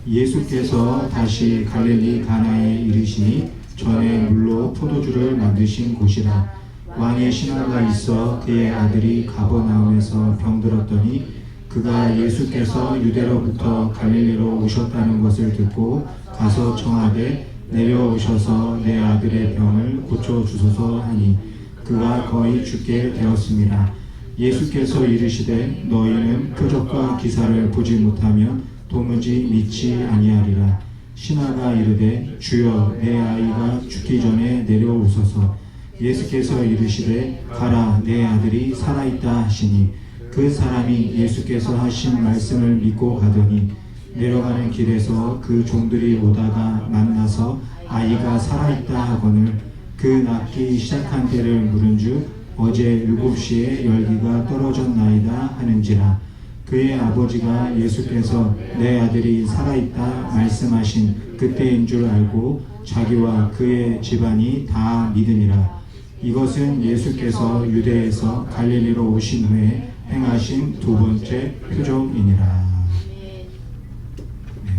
예수께서 다시 갈릴리 가나에 이르시니 전에 물로 포도주를 만드신 곳이라. 왕의 신하가 있어 그의 아들이 가버나움에서 병들었더니 그가 예수께서 유대로부터 갈릴리로 오셨다는 것을 듣고 가서 청하되 내려오셔서 내 아들의 병을 고쳐주소서 하니 그가 거의 죽게 되었습니다. 예수께서 이르시되 너희는 표적과 기사를 보지 못하면 도무지 믿지 아니하리라. 신하가 이르되 주여 내 아이가 죽기 전에 내려오소서. 예수께서 이르시되 가라 내 아들이 살아있다 하시니 그 사람이 예수께서 하신 말씀을 믿고 가더니 내려가는 길에서 그 종들이 오다가 만나서 아이가 살아있다 하거늘 그 낫기 시작한 때를 물은즉 어제 7시에 열기가 떨어졌나이다 하는지라. 그의 아버지가 예수께서 내 아들이 살아있다 말씀하신 그때인 줄 알고 자기와 그의 집안이 다 믿으니라. 이것은 예수께서 유대에서 갈릴리로 오신 후에 행하신 두 번째 표적이니라. 네,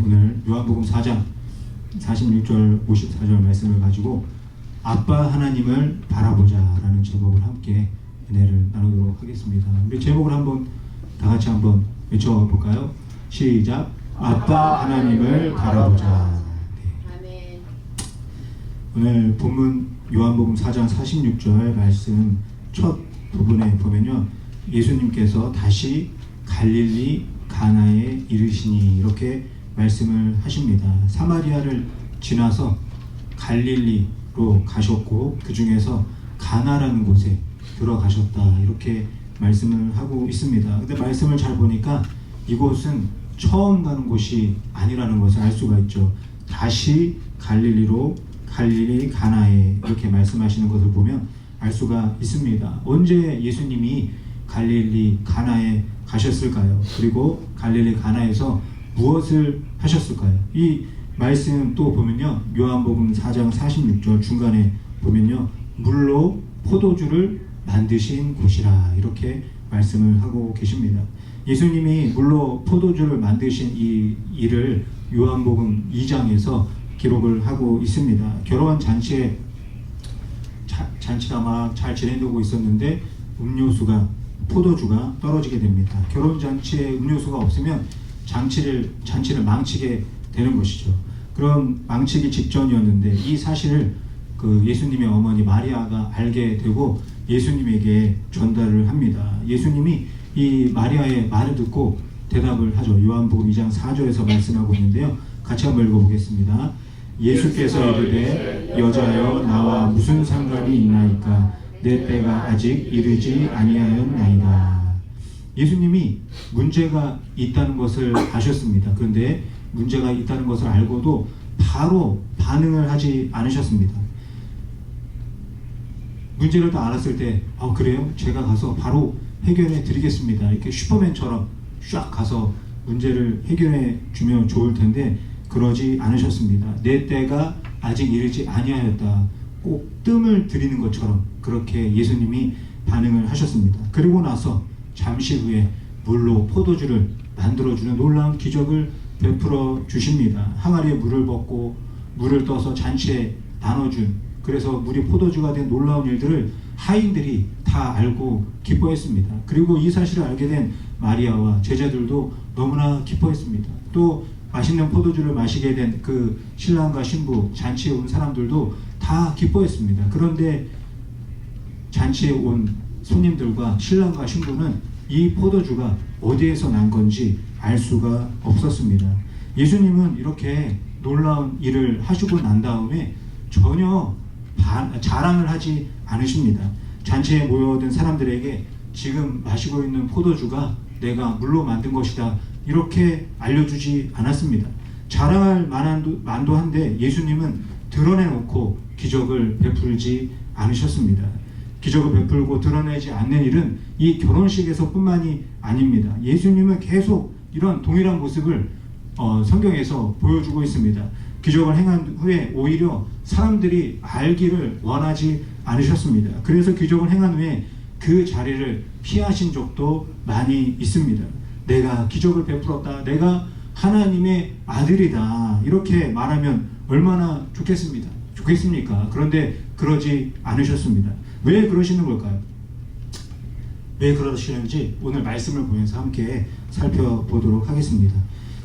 오늘 요한복음 4장 46절 54절 말씀을 가지고 아빠 하나님을 바라보자 라는 제목을 함께 은혜를 나누도록 하겠습니다. 우리 제목을 한번 다 같이 한번 외쳐볼까요? 시작. 아빠 하나님을 바라보자. 네. 오늘 본문 요한복음 4장 46절 말씀 첫 부분에 보면요, 예수님께서 다시 갈릴리 가나에 이르시니 이렇게 말씀을 하십니다. 사마리아를 지나서 갈릴리로 가셨고 그 중에서 가나라는 곳에 들어가셨다 이렇게 말씀을 하고 있습니다. 근데 말씀을 잘 보니까 이곳은 처음 가는 곳이 아니라는 것을 알 수가 있죠. 다시 갈릴리 가나에 이렇게 말씀하시는 것을 보면 알 수가 있습니다. 언제 예수님이 갈릴리 가나에 가셨을까요? 그리고 갈릴리 가나에서 무엇을 하셨을까요? 이 말씀 또 보면요, 요한복음 4장 46절 중간에 보면요, 물로 포도주를 만드신 곳이라 이렇게 말씀을 하고 계십니다. 예수님이 물로 포도주를 만드신 이 일을 요한복음 2장에서 기록을 하고 있습니다. 결혼 잔치에 잔치가 막 잘 진행되고 있었는데 포도주가 떨어지게 됩니다. 결혼 잔치에 음료수가 없으면 잔치를 망치게 되는 것이죠. 그런 망치기 직전이었는데 이 사실을 그 예수님의 어머니 마리아가 알게 되고 예수님에게 전달을 합니다. 예수님이 이 마리아의 말을 듣고 대답을 하죠. 요한복음 2장 4절에서 말씀하고 있는데요. 같이 한번 읽어보겠습니다. 예수께서 이르되 여자여 나와 무슨 상관이 있나이까 내 때가 아직 이르지 아니하였나이다. 예수님이 문제가 있다는 것을 아셨습니다. 그런데 문제가 있다는 것을 알고도 바로 반응을 하지 않으셨습니다. 문제를 다 알았을 때 그래요? 제가 가서 바로 해결해 드리겠습니다. 이렇게 슈퍼맨처럼 쫙 가서 문제를 해결해 주면 좋을 텐데 그러지 않으셨습니다. 내 때가 아직 이르지 아니하였다. 꼭 뜸을 들이는 것처럼 그렇게 예수님이 반응을 하셨습니다. 그리고 나서 잠시 후에 물로 포도주를 만들어주는 놀라운 기적을 베풀어 주십니다. 항아리에 물을 붓고 물을 떠서 잔치에 나눠준, 그래서 물이 포도주가 된 놀라운 일들을 하인들이 다 알고 기뻐했습니다. 그리고 이 사실을 알게 된 마리아와 제자들도 너무나 기뻐했습니다. 또 맛있는 포도주를 마시게 된 그 신랑과 신부, 잔치에 온 사람들도 다 기뻐했습니다. 그런데 잔치에 온 손님들과 신랑과 신부는 이 포도주가 어디에서 난 건지 알 수가 없었습니다. 예수님은 이렇게 놀라운 일을 하시고 난 다음에 전혀 자랑을 하지 않으십니다. 잔치에 모여든 사람들에게 지금 마시고 있는 포도주가 내가 물로 만든 것이다 이렇게 알려주지 않았습니다. 자랑할 만도 한데 예수님은 드러내놓고 기적을 베풀지 않으셨습니다. 기적을 베풀고 드러내지 않는 일은 이 결혼식에서 뿐만이 아닙니다. 예수님은 계속 이런 동일한 모습을 성경에서 보여주고 있습니다. 기적을 행한 후에 오히려 사람들이 알기를 원하지 않으셨습니다. 그래서 기적을 행한 후에 그 자리를 피하신 적도 많이 있습니다. 내가 기적을 베풀었다, 내가 하나님의 아들이다 이렇게 말하면 얼마나 좋겠습니까? 그런데 그러지 않으셨습니다. 왜 그러시는 걸까요? 왜 그러시는지 오늘 말씀을 보면서 함께 살펴보도록 하겠습니다.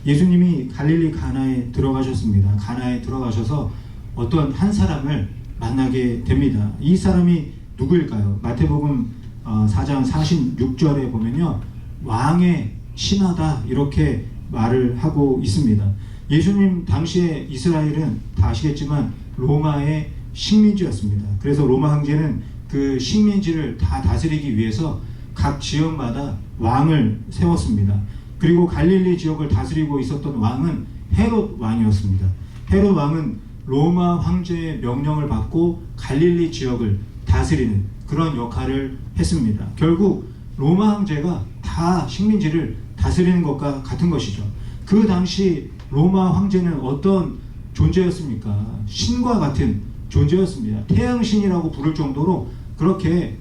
예수님이 갈릴리 가나에 들어가셨습니다. 가나에 들어가셔서 어떤 한 사람을 만나게 됩니다. 이 사람이 누구일까요? 마태복음 4장 46절에 보면요, 왕의 신하다 이렇게 말을 하고 있습니다. 예수님 당시에 이스라엘은 다 아시겠지만 로마의 식민지였습니다. 그래서 로마 황제는 그 식민지를 다 다스리기 위해서 각 지역마다 왕을 세웠습니다. 그리고 갈릴리 지역을 다스리고 있었던 왕은 헤롯 왕이었습니다. 헤롯 왕은 로마 황제의 명령을 받고 갈릴리 지역을 다스리는 그런 역할을 했습니다. 결국 로마 황제가 다 식민지를 다스리는 것과 같은 것이죠. 그 당시 로마 황제는 어떤 존재였습니까? 신과 같은 존재였습니다. 태양신이라고 부를 정도로 그렇게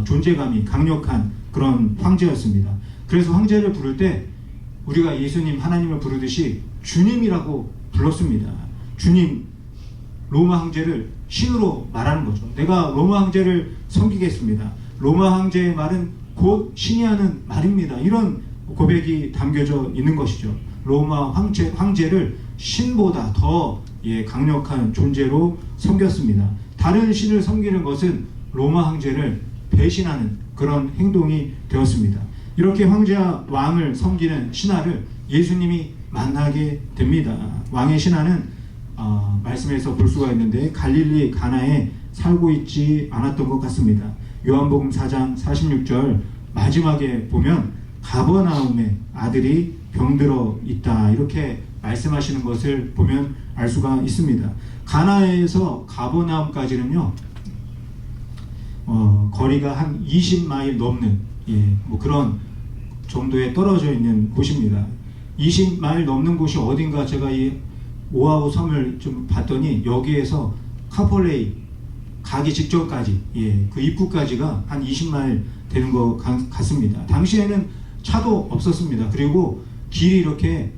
존재감이 강력한 그런 황제였습니다. 그래서 황제를 부를 때 우리가 예수님 하나님을 부르듯이 주님이라고 불렀습니다. 주님, 로마 황제를 신으로 말하는 거죠. 내가 로마 황제를 섬기겠습니다. 로마 황제의 말은 곧 신이 하는 말입니다. 이런 고백이 담겨져 있는 것이죠. 로마 황제를 신보다 더 강력한 존재로 섬겼습니다. 다른 신을 섬기는 것은 로마 황제를 배신하는 그런 행동이 되었습니다. 이렇게 황제와 왕을 섬기는 신하를 예수님이 만나게 됩니다. 왕의 신하는 말씀에서 볼 수가 있는데 갈릴리 가나에 살고 있지 않았던 것 같습니다. 요한복음 4장 46절 마지막에 보면 가버나움의 아들이 병들어 있다 이렇게 말씀하시는 것을 보면 알 수가 있습니다. 가나에서 가버나움까지는요, 거리가 한 20마일 넘는 뭐 그런 정도에 떨어져 있는 곳입니다. 20마일 넘는 곳이 어딘가 제가 이 오아우 섬을 좀 봤더니 여기에서 카폴레이 가기 직전까지 그 입구까지가 한 20마일 되는 것 같습니다. 당시에는 차도 없었습니다. 그리고 길이 이렇게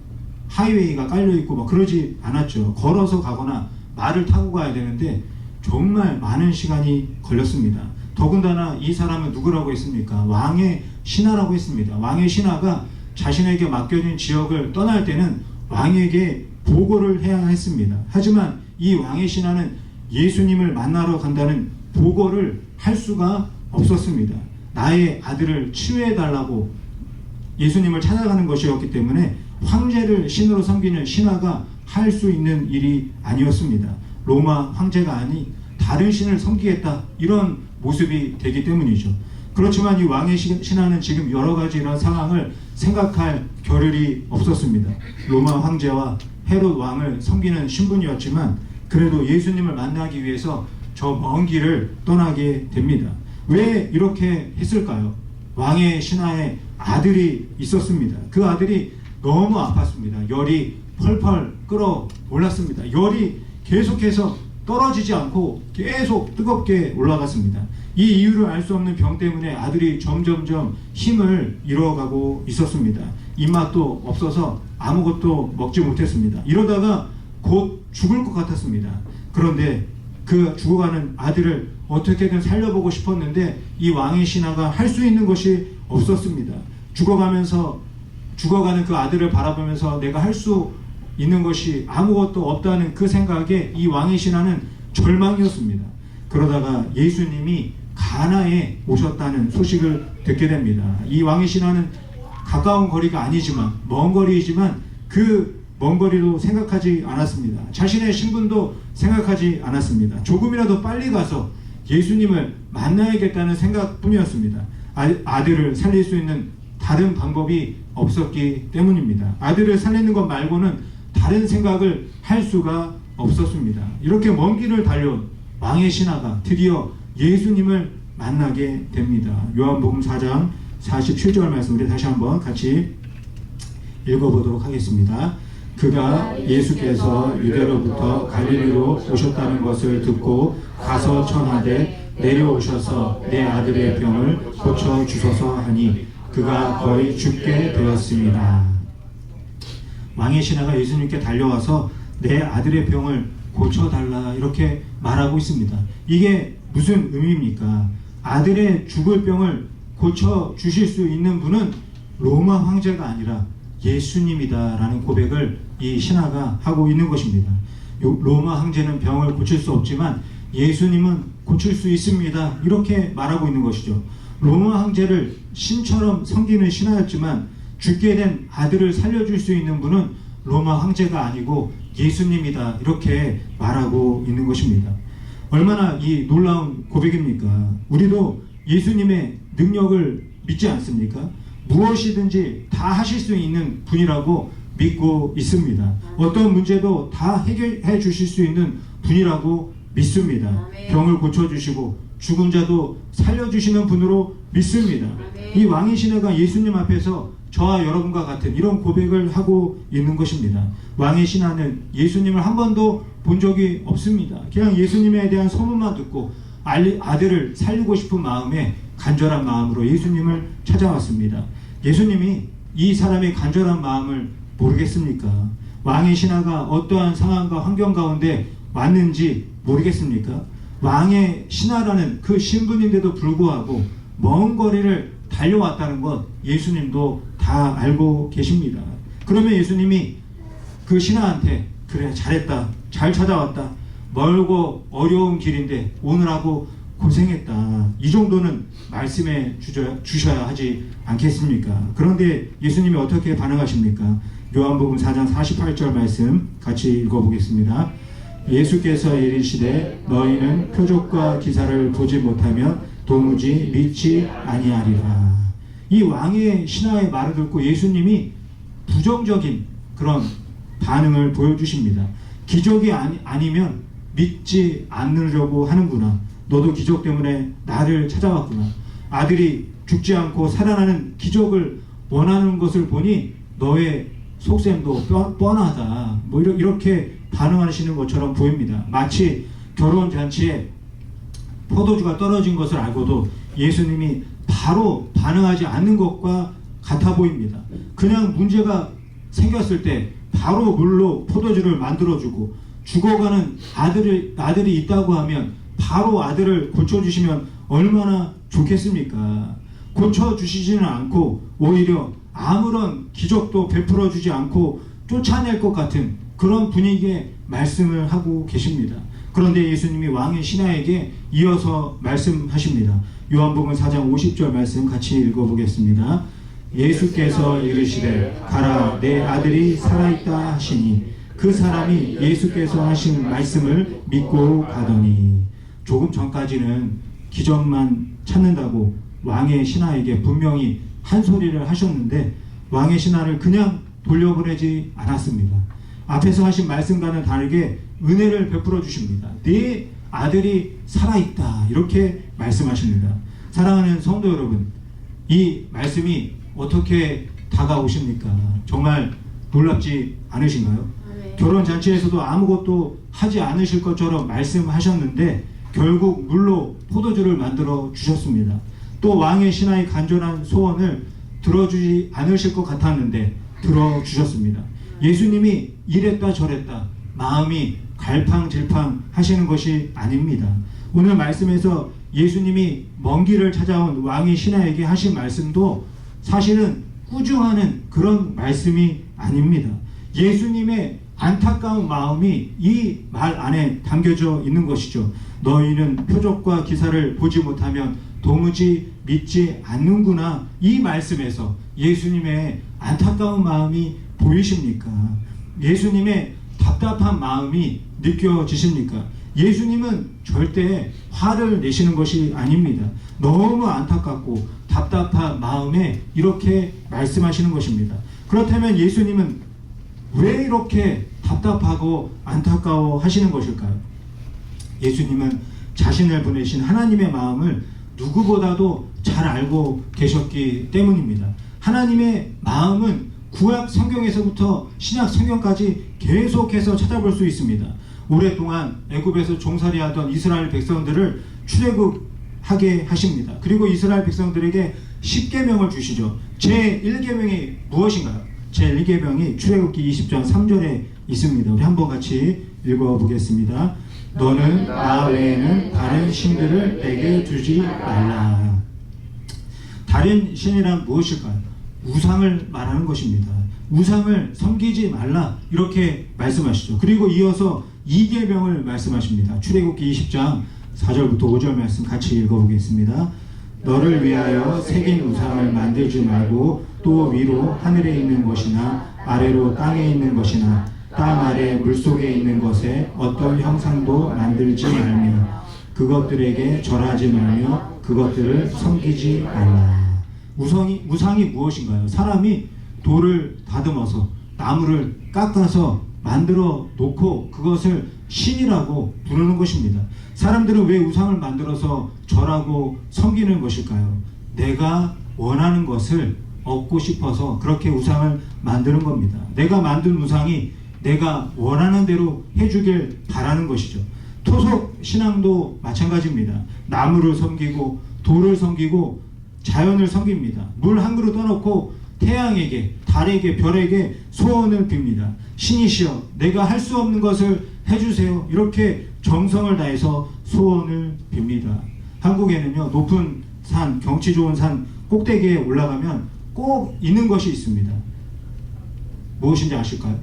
하이웨이가 깔려있고 막 그러지 않았죠. 걸어서 가거나 말을 타고 가야 되는데 정말 많은 시간이 걸렸습니다. 더군다나 이 사람은 누구라고 했습니까? 왕의 신하라고 했습니다. 왕의 신하가 자신에게 맡겨진 지역을 떠날 때는 왕에게 보고를 해야 했습니다. 하지만 이 왕의 신하는 예수님을 만나러 간다는 보고를 할 수가 없었습니다. 나의 아들을 치유해달라고 예수님을 찾아가는 것이었기 때문에 황제를 신으로 섬기는 신하가 할 수 있는 일이 아니었습니다. 로마 황제가 아닌 다른 신을 섬기겠다 이런 모습이 되기 때문이죠. 그렇지만 이 왕의 신하는 지금 여러 가지 이런 상황을 생각할 겨를이 없었습니다. 로마 황제와 헤롯 왕을 섬기는 신분이었지만 그래도 예수님을 만나기 위해서 저 먼 길을 떠나게 됩니다. 왜 이렇게 했을까요? 왕의 신하의 아들이 있었습니다. 그 아들이 너무 아팠습니다. 열이 펄펄 끓어올랐습니다. 열이 계속해서 떨어지지 않고 계속 뜨겁게 올라갔습니다. 이 이유를 알 수 없는 병 때문에 아들이 점점점 힘을 잃어가고 있었습니다. 입맛도 없어서 아무것도 먹지 못했습니다. 이러다가 곧 죽을 것 같았습니다. 그런데 그 죽어가는 아들을 어떻게든 살려보고 싶었는데 이 왕의 신하가 할 수 있는 것이 없었습니다. 죽어가는 그 아들을 바라보면서 내가 할 수 있는 것이 아무것도 없다는 그 생각에 이 왕의 신하는 절망이었습니다. 그러다가 예수님이 가나에 오셨다는 소식을 듣게 됩니다. 이 왕의 신하는 가까운 거리가 아니지만 먼 거리이지만 그 먼 거리도 생각하지 않았습니다. 자신의 신분도 생각하지 않았습니다. 조금이라도 빨리 가서 예수님을 만나야겠다는 생각뿐이었습니다. 아들을 살릴 수 있는 다른 방법이 없었기 때문입니다. 아들을 살리는 것 말고는 다른 생각을 할 수가 없었습니다. 이렇게 먼 길을 달려온 왕의 신하가 드디어 예수님을 만나게 됩니다. 요한복음 4장 47절 말씀 우리 다시 한번 같이 읽어보도록 하겠습니다. 그가 예수께서 유대로부터 갈릴리로 오셨다는 것을 듣고 가서 청하되 내려오셔서 내 아들의 병을 고쳐 주소서 하니 그가 거의 죽게 되었습니다. 왕의 신하가 예수님께 달려와서 내 아들의 병을 고쳐달라 이렇게 말하고 있습니다. 이게 무슨 의미입니까? 아들의 죽을 병을 고쳐주실 수 있는 분은 로마 황제가 아니라 예수님이다라는 고백을 이 신하가 하고 있는 것입니다. 로마 황제는 병을 고칠 수 없지만 예수님은 고칠 수 있습니다. 이렇게 말하고 있는 것이죠. 로마 황제를 신처럼 섬기는 신하였지만 죽게 된 아들을 살려줄 수 있는 분은 로마 황제가 아니고 예수님이다. 이렇게 말하고 있는 것입니다. 얼마나 이 놀라운 고백입니까? 우리도 예수님의 능력을 믿지 않습니까? 무엇이든지 다 하실 수 있는 분이라고 믿고 있습니다. 어떤 문제도 다 해결해 주실 수 있는 분이라고 믿습니다. 병을 고쳐주시고 죽은 자도 살려주시는 분으로 믿습니다. 이 왕의 신하가 예수님 앞에서 저와 여러분과 같은 이런 고백을 하고 있는 것입니다. 왕의 신하는 예수님을 한 번도 본 적이 없습니다. 그냥 예수님에 대한 소문만 듣고 아들을 살리고 싶은 마음에 간절한 마음으로 예수님을 찾아왔습니다. 예수님이 이 사람의 간절한 마음을 모르겠습니까? 왕의 신하가 어떠한 상황과 환경 가운데 왔는지 모르겠습니까? 왕의 신하라는 그 신분인데도 불구하고 먼 거리를 달려왔다는 것 예수님도 다 알고 계십니다. 그러면 예수님이 그 신하한테 그래 잘했다 잘 찾아왔다 멀고 어려운 길인데 오느라고 고생했다 이 정도는 말씀해 주셔야 하지 않겠습니까? 그런데 예수님이 어떻게 반응하십니까? 요한복음 4장 48절 말씀 같이 읽어보겠습니다. 예수께서 이르시되 너희는 표적과 기사를 보지 못하면 도무지 믿지 아니하리라. 이 왕의 신하의 말을 듣고 예수님이 부정적인 그런 반응을 보여주십니다. 기적이 아니면 믿지 않으려고 하는구나. 너도 기적 때문에 나를 찾아왔구나. 아들이 죽지 않고 살아나는 기적을 원하는 것을 보니 너의 속셈도 뻔하다. 뭐 이렇게 반응하시는 것처럼 보입니다. 마치 결혼잔치에 포도주가 떨어진 것을 알고도 예수님이 바로 반응하지 않는 것과 같아 보입니다. 그냥 문제가 생겼을 때 바로 물로 포도주를 만들어주고 죽어가는 아들이 있다고 하면 바로 아들을 고쳐주시면 얼마나 좋겠습니까? 고쳐주시지는 않고 오히려 아무런 기적도 베풀어주지 않고 쫓아낼 것 같은 그런 분위기의 말씀을 하고 계십니다. 그런데 예수님이 왕의 신하에게 이어서 말씀하십니다. 요한복음 4장 50절 말씀 같이 읽어보겠습니다. 예수께서 이르시되 가라 내 아들이 살아있다 하시니 그 사람이 예수께서 하신 말씀을 믿고 가더니 조금 전까지는 기적만 찾는다고 왕의 신하에게 분명히 한 소리를 하셨는데 왕의 신하를 그냥 돌려보내지 않았습니다. 앞에서 하신 말씀과는 다르게 은혜를 베풀어 주십니다. 네 아들이 살아있다 이렇게 말씀하십니다. 사랑하는 성도 여러분, 이 말씀이 어떻게 다가오십니까? 정말 놀랍지 않으신가요? 결혼잔치에서도 아무것도 하지 않으실 것처럼 말씀하셨는데 결국 물로 포도주를 만들어 주셨습니다. 또 왕의 신하의 간절한 소원을 들어주지 않으실 것 같았는데 들어주셨습니다. 예수님이 이랬다 저랬다 마음이 갈팡질팡 하시는 것이 아닙니다. 오늘 말씀에서 예수님이 먼 길을 찾아온 왕의 신하에게 하신 말씀도 사실은 꾸중하는 그런 말씀이 아닙니다. 예수님의 안타까운 마음이 이 말 안에 담겨져 있는 것이죠. 너희는 표적과 기사를 보지 못하면 도무지 믿지 않는구나. 이 말씀에서 예수님의 안타까운 마음이 보이십니까? 예수님의 답답한 마음이 느껴지십니까? 예수님은 절대 화를 내시는 것이 아닙니다. 너무 안타깝고 답답한 마음에 이렇게 말씀하시는 것입니다. 그렇다면 예수님은 왜 이렇게 답답하고 안타까워 하시는 것일까요? 예수님은 자신을 보내신 하나님의 마음을 누구보다도 잘 알고 계셨기 때문입니다. 하나님의 마음은 구약 성경에서부터 신약 성경까지 계속해서 찾아볼 수 있습니다. 오랫동안 애굽에서 종살이하던 이스라엘 백성들을 출애굽하게 하십니다. 그리고 이스라엘 백성들에게 10계명을 주시죠. 제1계명이 무엇인가요? 제1계명이 출애굽기 20장 3절에 있습니다. 우리 한번 같이 읽어보겠습니다. 너는 나 외에는 다른 신들을 내게 두지 말라. 다른 신이란 무엇일까요? 우상을 말하는 것입니다. 우상을 섬기지 말라 이렇게 말씀하시죠. 그리고 이어서 2계명을 말씀하십니다. 출애굽기 20장 4절부터 5절 말씀 같이 읽어보겠습니다. 너를 위하여 새긴 우상을 만들지 말고 또 위로 하늘에 있는 것이나 아래로 땅에 있는 것이나 땅 아래 물속에 있는 것에 어떤 형상도 만들지 말며 그것들에게 절하지 말며 그것들을 섬기지 말라. 우상이 무엇인가요? 사람이 돌을 다듬어서 나무를 깎아서 만들어 놓고 그것을 신이라고 부르는 것입니다. 사람들은 왜 우상을 만들어서 절하고 섬기는 것일까요? 내가 원하는 것을 얻고 싶어서 그렇게 우상을 만드는 겁니다. 내가 만든 우상이 내가 원하는 대로 해주길 바라는 것이죠. 토속 신앙도 마찬가지입니다. 나무를 섬기고 돌을 섬기고 자연을 섬깁니다. 물 한 그릇 떠놓고 태양에게, 달에게, 별에게 소원을 빕니다. 신이시여 내가 할 수 없는 것을 해주세요. 이렇게 정성을 다해서 소원을 빕니다. 한국에는요, 높은 산, 경치 좋은 산 꼭대기에 올라가면 꼭 있는 것이 있습니다. 무엇인지 아실까요?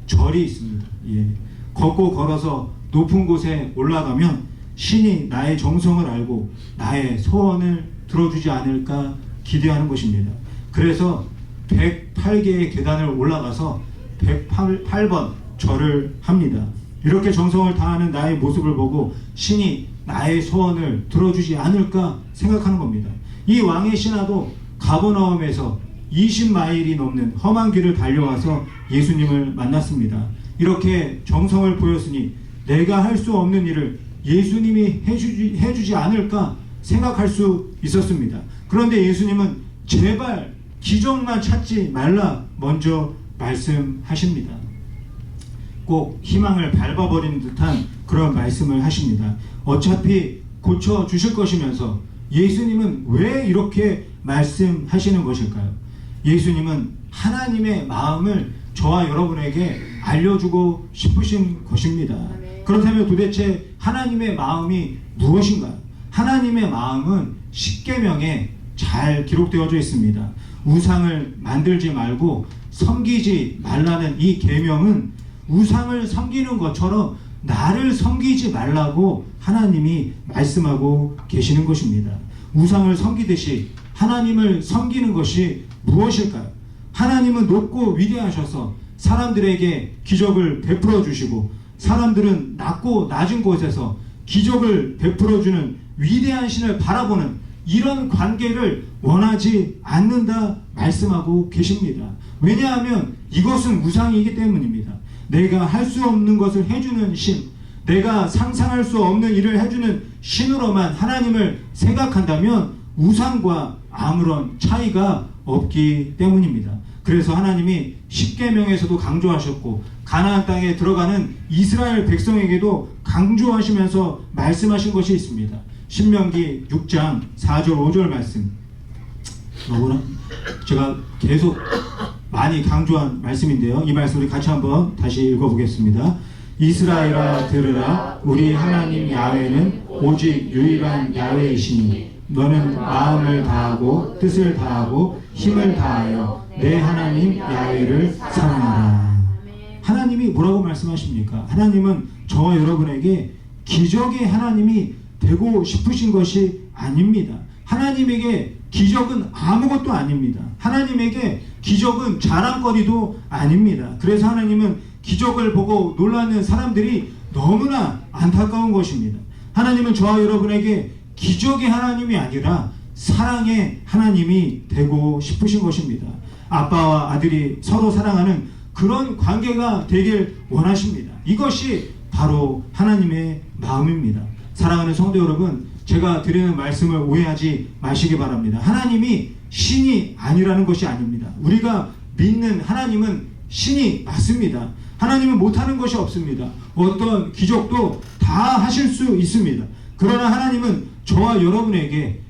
절이 있습니다. 예. 걷고 걸어서 높은 곳에 올라가면 신이 나의 정성을 알고 나의 소원을 들어주지 않을까 기대하는 것입니다. 그래서 108개의 계단을 올라가서 108번 절을 합니다. 이렇게 정성을 다하는 나의 모습을 보고 신이 나의 소원을 들어주지 않을까 생각하는 겁니다. 이 왕의 신하도 가버나움에서 20마일이 넘는 험한 길을 달려와서 예수님을 만났습니다. 이렇게 정성을 보였으니 내가 할 수 없는 일을 예수님이 해주지 않을까 생각할 수 있었습니다. 그런데 예수님은 제발 기적만 찾지 말라 먼저 말씀하십니다. 꼭 희망을 밟아버리는 듯한 그런 말씀을 하십니다. 어차피 고쳐주실 것이면서 예수님은 왜 이렇게 말씀하시는 것일까요? 예수님은 하나님의 마음을 저와 여러분에게 알려주고 싶으신 것입니다. 그렇다면 도대체 하나님의 마음이 무엇인가요? 하나님의 마음은 십계명에 잘 기록되어져 있습니다. 우상을 만들지 말고 섬기지 말라는 이 계명은 우상을 섬기는 것처럼 나를 섬기지 말라고 하나님이 말씀하고 계시는 것입니다. 우상을 섬기듯이 하나님을 섬기는 것이 무엇일까요? 하나님은 높고 위대하셔서 사람들에게 기적을 베풀어 주시고 사람들은 낮고 낮은 곳에서 기적을 베풀어 주는 위대한 신을 바라보는 이런 관계를 원하지 않는다 말씀하고 계십니다. 왜냐하면 이것은 우상이기 때문입니다. 내가 할 수 없는 것을 해주는 신, 내가 상상할 수 없는 일을 해주는 신으로만 하나님을 생각한다면 우상과 아무런 차이가 없기 때문입니다. 그래서 하나님이 십계명에서도 강조하셨고 가나안 땅에 들어가는 이스라엘 백성에게도 강조하시면서 말씀하신 것이 있습니다. 신명기 6장 4절 5절 말씀, 제가 계속 많이 강조한 말씀인데요. 이 말씀 우리 같이 한번 다시 읽어보겠습니다. 이스라엘아 들으라. 우리 하나님 야훼는 오직 유일한 야훼이시니 너는 마음을 다하고 뜻을 다하고 힘을 다하여 내 하나님 야훼를 사랑하라. 하나님이 뭐라고 말씀하십니까? 하나님은 저와 여러분에게 기적의 하나님이 되고 싶으신 것이 아닙니다. 하나님에게 기적은 아무것도 아닙니다. 하나님에게 기적은 자랑거리도 아닙니다. 그래서 하나님은 기적을 보고 놀라는 사람들이 너무나 안타까운 것입니다. 하나님은 저와 여러분에게 기적의 하나님이 아니라 사랑의 하나님이 되고 싶으신 것입니다. 아빠와 아들이 서로 사랑하는 그런 관계가 되길 원하십니다. 이것이 바로 하나님의 마음입니다. 사랑하는 성도 여러분, 제가 드리는 말씀을 오해하지 마시기 바랍니다. 하나님이 신이 아니라는 것이 아닙니다. 우리가 믿는 하나님은 신이 맞습니다. 하나님은 못하는 것이 없습니다. 어떤 기적도 다 하실 수 있습니다. 그러나 하나님은 저와 여러분에게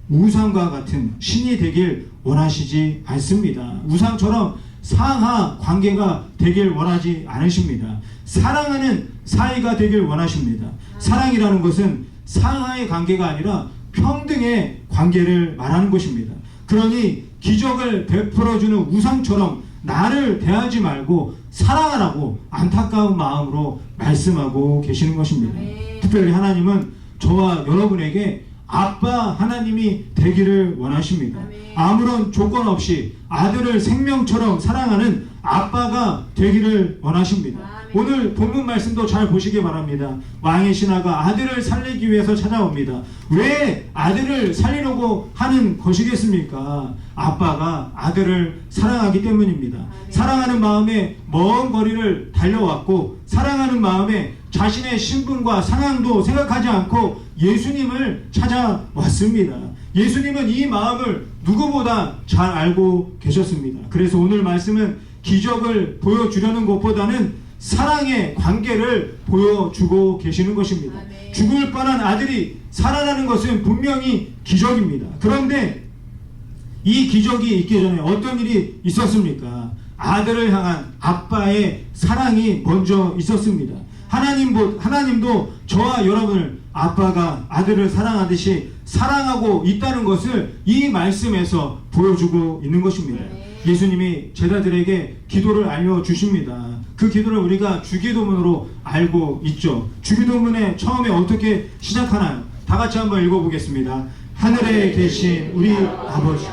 우상과 같은 신이 되길 원하시지 않습니다. 우상처럼 상하 관계가 되길 원하지 않으십니다. 사랑하는 사이가 되길 원하십니다. 사랑이라는 것은 상하의 관계가 아니라 평등의 관계를 말하는 것입니다. 그러니 기적을 베풀어주는 우상처럼 나를 대하지 말고 사랑하라고 안타까운 마음으로 말씀하고 계시는 것입니다. 특별히 하나님은 저와 여러분에게 아빠 하나님이 되기를 원하십니다. 아무런 조건 없이 아들을 생명처럼 사랑하는 아빠가 되기를 원하십니다. 오늘 본문 말씀도 잘 보시기 바랍니다. 왕의 신하가 아들을 살리기 위해서 찾아옵니다. 왜 아들을 살리려고 하는 것이겠습니까? 아빠가 아들을 사랑하기 때문입니다. 사랑하는 마음에 먼 거리를 달려왔고 사랑하는 마음에 자신의 신분과 상황도 생각하지 않고 예수님을 찾아왔습니다. 예수님은 이 마음을 누구보다 잘 알고 계셨습니다. 그래서 오늘 말씀은 기적을 보여주려는 것보다는 사랑의 관계를 보여주고 계시는 것입니다. 죽을 뻔한 아들이 살아나는 것은 분명히 기적입니다. 그런데 이 기적이 있기 전에 어떤 일이 있었습니까? 아들을 향한 아빠의 사랑이 먼저 있었습니다. 하나님도 저와 여러분을 아빠가 아들을 사랑하듯이 사랑하고 있다는 것을 이 말씀에서 보여주고 있는 것입니다. 예수님이 제자들에게 기도를 알려주십니다. 그 기도를 우리가 주기도문으로 알고 있죠. 주기도문에 처음에 어떻게 시작하나요? 다 같이 한번 읽어보겠습니다. 하늘에 계신 우리 아버지.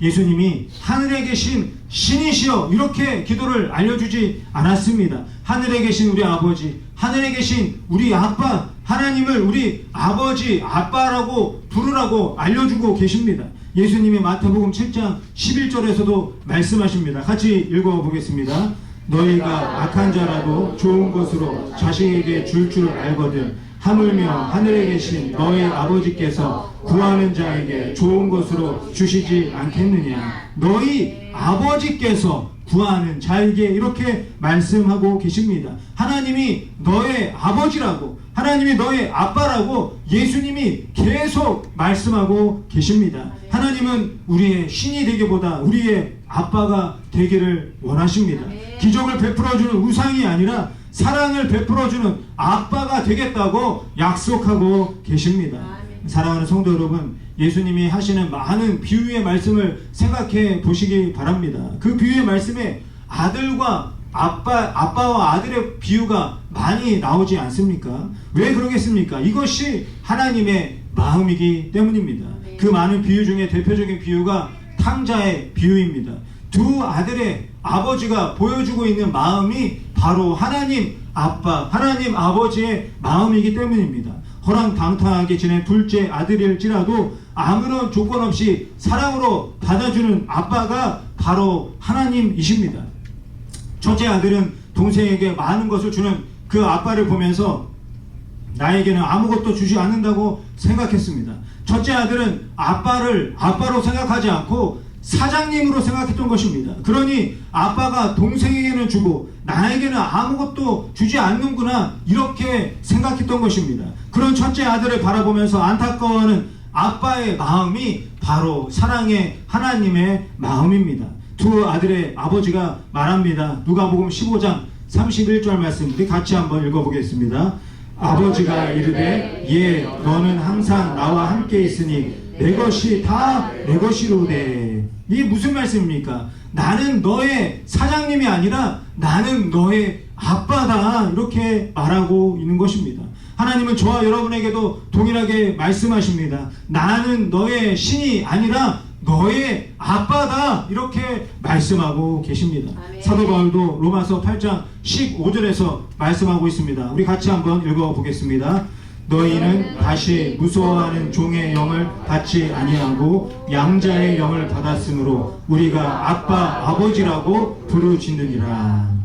예수님이 하늘에 계신 신이시여 이렇게 기도를 알려주지 않았습니다. 하늘에 계신 우리 아버지, 하늘에 계신 우리 아빠, 하나님을 우리 아버지, 아빠라고 부르라고 알려주고 계십니다. 예수님이 마태복음 7장 11절에서도 말씀하십니다. 같이 읽어보겠습니다. 너희가 악한 자라도 좋은 것으로 자식에게 줄 줄 알거든 하물며 하늘에 계신 너희 아버지께서 구하는 자에게 좋은 것으로 주시지 않겠느냐. 너희 아버지께서 구하는 자에게 이렇게 말씀하고 계십니다. 하나님이 너의 아버지라고, 하나님이 너의 아빠라고 예수님이 계속 말씀하고 계십니다. 하나님은 우리의 신이 되기보다 우리의 아빠가 되기를 원하십니다. 기적을 베풀어주는 우상이 아니라 사랑을 베풀어주는 아빠가 되겠다고 약속하고 계십니다. 사랑하는 성도 여러분, 예수님이 하시는 많은 비유의 말씀을 생각해 보시기 바랍니다. 그 비유의 말씀에 아빠와 아들의 비유가 많이 나오지 않습니까? 왜 그러겠습니까? 이것이 하나님의 마음이기 때문입니다. 그 많은 비유 중에 대표적인 비유가 탕자의 비유입니다. 두 아들의 아버지가 보여주고 있는 마음이 바로 하나님 아빠, 하나님 아버지의 마음이기 때문입니다. 허랑방탕하게 지낸 둘째 아들일지라도 아무런 조건 없이 사랑으로 받아주는 아빠가 바로 하나님이십니다. 첫째 아들은 동생에게 많은 것을 주는 그 아빠를 보면서 나에게는 아무것도 주지 않는다고 생각했습니다. 첫째 아들은 아빠를 아빠로 생각하지 않고 사장님으로 생각했던 것입니다. 그러니 아빠가 동생에게는 주고 나에게는 아무것도 주지 않는구나 이렇게 생각했던 것입니다. 그런 첫째 아들을 바라보면서 안타까워하는 아빠의 마음이 바로 사랑의 하나님의 마음입니다. 두 아들의 아버지가 말합니다. 누가복음 15장 31절 말씀 우리 같이 한번 읽어보겠습니다. 아버지가 이르되 예 너는 항상 나와 함께 있으니 내 것이 다 내 것이로되. 이게 무슨 말씀입니까? 나는 너의 사장님이 아니라 나는 너의 아빠다 이렇게 말하고 있는 것입니다. 하나님은 저와 여러분에게도 동일하게 말씀하십니다. 나는 너의 신이 아니라 너의 아빠다 이렇게 말씀하고 계십니다. 아멘. 사도 바울도 로마서 8장 15절에서 말씀하고 있습니다. 우리 같이 한번 읽어보겠습니다. 너희는 다시 무서워하는 종의 영을 받지 아니하고 양자의 영을 받았으므로 우리가 아빠 아버지라고 부르짖느니라.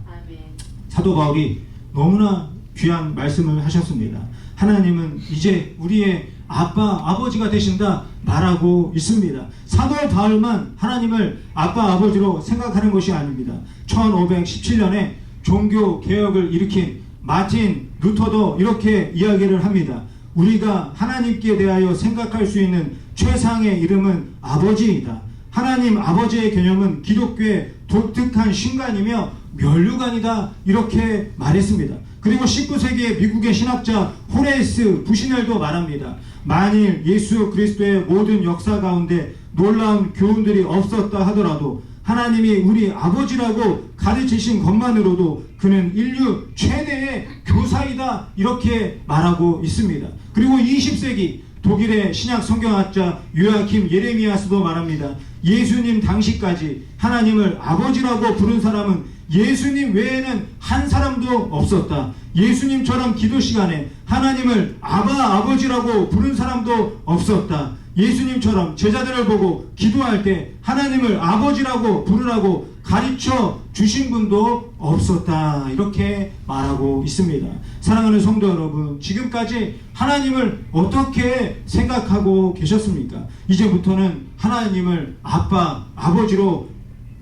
사도 바울이 너무나 귀한 말씀을 하셨습니다. 하나님은 이제 우리의 아빠 아버지가 되신다 말하고 있습니다. 사도 바울만 하나님을 아빠 아버지로 생각하는 것이 아닙니다. 1517년에 종교 개혁을 일으킨 마틴 루터도 이렇게 이야기를 합니다. 우리가 하나님께 대하여 생각할 수 있는 최상의 이름은 아버지이다. 하나님 아버지의 개념은 기독교의 독특한 신간이며 면류관이다 이렇게 말했습니다. 그리고 19세기의 미국의 신학자 호레이스 부시넬도 말합니다. 만일 예수 그리스도의 모든 역사 가운데 놀라운 교훈들이 없었다 하더라도 하나님이 우리 아버지라고 가르치신 것만으로도 그는 인류 최대의 교사이다 이렇게 말하고 있습니다. 그리고 20세기 독일의 신약 성경학자 요아킴 예레미야스도 말합니다. 예수님 당시까지 하나님을 아버지라고 부른 사람은 예수님 외에는 한 사람도 없었다. 예수님처럼 기도 시간에 하나님을 아버지라고 부른 사람도 없었다. 예수님처럼 제자들을 보고 기도할 때 하나님을 아버지라고 부르라고 가르쳐 주신 분도 없었다 이렇게 말하고 있습니다. 사랑하는 성도 여러분, 지금까지 하나님을 어떻게 생각하고 계셨습니까? 이제부터는 하나님을 아버지로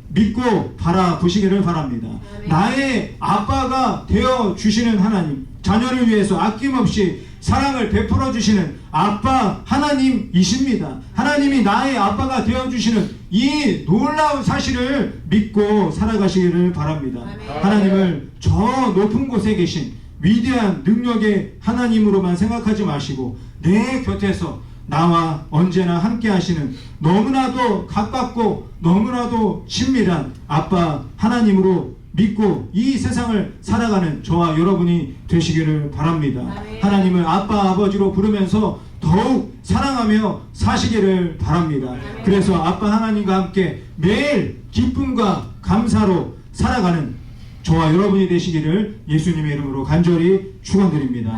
믿고 바라보시기를 바랍니다. 나의 아빠가 되어주시는 하나님, 자녀를 위해서 아낌없이 사랑을 베풀어 주시는 아빠 하나님이십니다. 하나님이 나의 아빠가 되어주시는 이 놀라운 사실을 믿고 살아가시기를 바랍니다. 하나님을 저 높은 곳에 계신 위대한 능력의 하나님으로만 생각하지 마시고 내 곁에서 나와 언제나 함께 하시는 너무나도 가깝고 너무나도 친밀한 아빠 하나님으로 믿고 이 세상을 살아가는 저와 여러분이 되시기를 바랍니다. 하나님을 아버지로 부르면서 더욱 사랑하며 사시기를 바랍니다. 그래서 아빠 하나님과 함께 매일 기쁨과 감사로 살아가는 저와 여러분이 되시기를 예수님의 이름으로 간절히 축원드립니다.